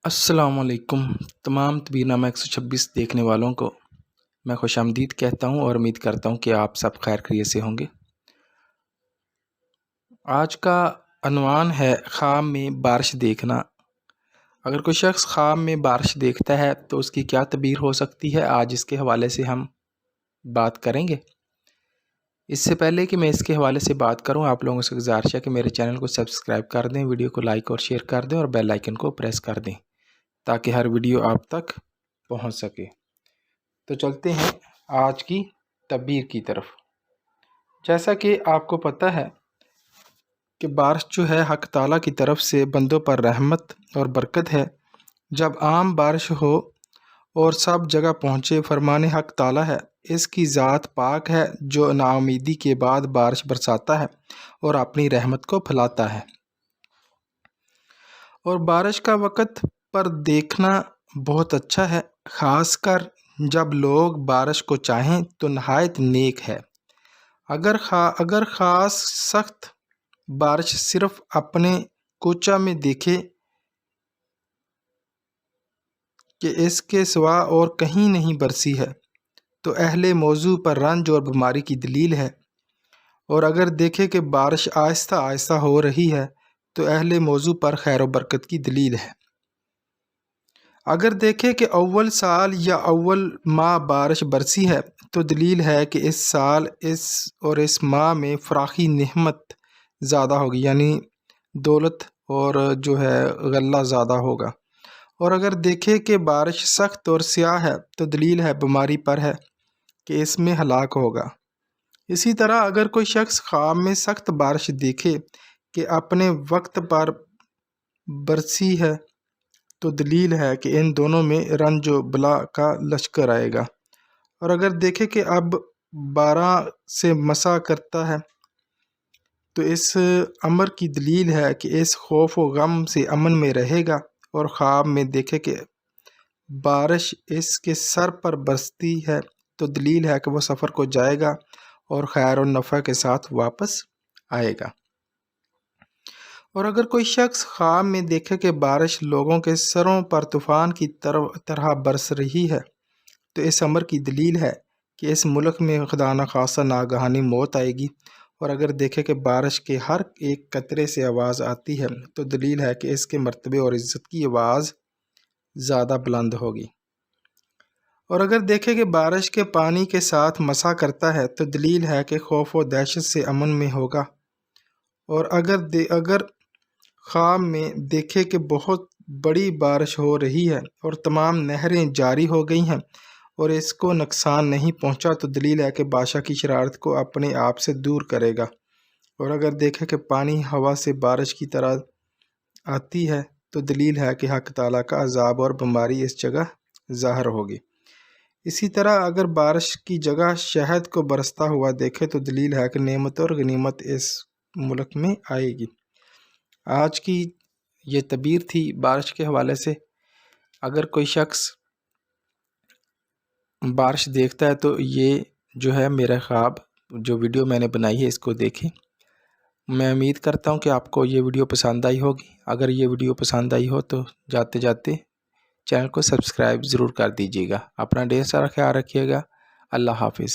السلام علیکم تمام طبیر نامہ 126 دیکھنے والوں کو میں خوش آمدید کہتا ہوں اور امید کرتا ہوں کہ آپ سب خیر خیریت سے ہوں گے۔ آج کا عنوان ہے خواب میں بارش دیکھنا۔ اگر کوئی شخص خواب میں بارش دیکھتا ہے تو اس کی کیا تعبیر ہو سکتی ہے، آج اس کے حوالے سے ہم بات کریں گے۔ اس سے پہلے کہ میں اس کے حوالے سے بات کروں، آپ لوگوں سے گزارش ہے کہ میرے چینل کو سبسکرائب کر دیں، ویڈیو کو لائک اور شیئر کر دیں اور بیل آئیکن کو پریس کر دیں تاکہ ہر ویڈیو آپ تک پہنچ سکے۔ تو چلتے ہیں آج کی تعبیر کی طرف۔ جیسا کہ آپ کو پتہ ہے کہ بارش جو ہے حق تعالیٰ کی طرف سے بندوں پر رحمت اور برکت ہے۔ جب عام بارش ہو اور سب جگہ پہنچے، فرمان حق تعالیٰ ہے، اس کی ذات پاک ہے جو ناامیدی کے بعد بارش برساتا ہے اور اپنی رحمت کو پھیلاتا ہے۔ اور بارش کا وقت پر دیکھنا بہت اچھا ہے، خاص کر جب لوگ بارش کو چاہیں تو نہایت نیک ہے۔ اگر خاص سخت بارش صرف اپنے کوچہ میں دیکھے کہ اس کے سوا اور کہیں نہیں برسی ہے تو اہل موضوع پر رنج اور بیماری کی دلیل ہے، اور اگر دیکھے کہ بارش آہستہ آہستہ ہو رہی ہے تو اہل موضوع پر خیر و برکت کی دلیل ہے۔ اگر دیکھے کہ اول سال یا اول ماہ بارش برسی ہے تو دلیل ہے کہ اس سال اس ماہ میں فراخی نعمت زیادہ ہوگی، یعنی دولت اور جو ہے غلہ زیادہ ہوگا۔ اور اگر دیکھے کہ بارش سخت اور سیاہ ہے تو دلیل ہے بیماری پر ہے کہ اس میں ہلاک ہوگا۔ اسی طرح اگر کوئی شخص خواب میں سخت بارش دیکھے کہ اپنے وقت پر برسی ہے تو دلیل ہے کہ ان دونوں میں رنج و بلا کا لشکر آئے گا۔ اور اگر دیکھے کہ اب بارہ سے مسا کرتا ہے تو اس امر کی دلیل ہے کہ اس خوف و غم سے امن میں رہے گا۔ اور خواب میں دیکھے کہ بارش اس کے سر پر برستی ہے تو دلیل ہے کہ وہ سفر کو جائے گا اور خیر و نفع کے ساتھ واپس آئے گا۔ اور اگر کوئی شخص خواب میں دیکھے کہ بارش لوگوں کے سروں پر طوفان کی طرح برس رہی ہے تو اس امر کی دلیل ہے کہ اس ملک میں خدا نخواستہ ناگہانی موت آئے گی۔ اور اگر دیکھے کہ بارش کے ہر ایک قطرے سے آواز آتی ہے تو دلیل ہے کہ اس کے مرتبے اور عزت کی آواز زیادہ بلند ہوگی۔ اور اگر دیکھے کہ بارش کے پانی کے ساتھ مسا کرتا ہے تو دلیل ہے کہ خوف و دہشت سے امن میں ہوگا۔ اور اگر خواب میں دیکھے کہ بہت بڑی بارش ہو رہی ہے اور تمام نہریں جاری ہو گئی ہیں اور اس کو نقصان نہیں پہنچا تو دلیل ہے کہ بادشاہ کی شرارت کو اپنے آپ سے دور کرے گا۔ اور اگر دیکھے کہ پانی ہوا سے بارش کی طرح آتی ہے تو دلیل ہے کہ حق تعالیٰ کا عذاب اور بیماری اس جگہ ظاہر ہوگی۔ اسی طرح اگر بارش کی جگہ شہد کو برستا ہوا دیکھے تو دلیل ہے کہ نعمت اور غنیمت اس ملک میں آئے گی۔ آج کی یہ تعبیر تھی بارش کے حوالے سے۔ اگر کوئی شخص بارش دیکھتا ہے تو یہ جو ہے میرا خواب جو ویڈیو میں نے بنائی ہے اس کو دیکھیں۔ میں امید کرتا ہوں کہ آپ کو یہ ویڈیو پسند آئی ہوگی۔ اگر یہ ویڈیو پسند آئی ہو تو جاتے جاتے چینل کو سبسکرائب ضرور کر دیجیے گا۔ اپنا ڈھیر سارا خیال رکھیے گا۔ اللہ حافظ۔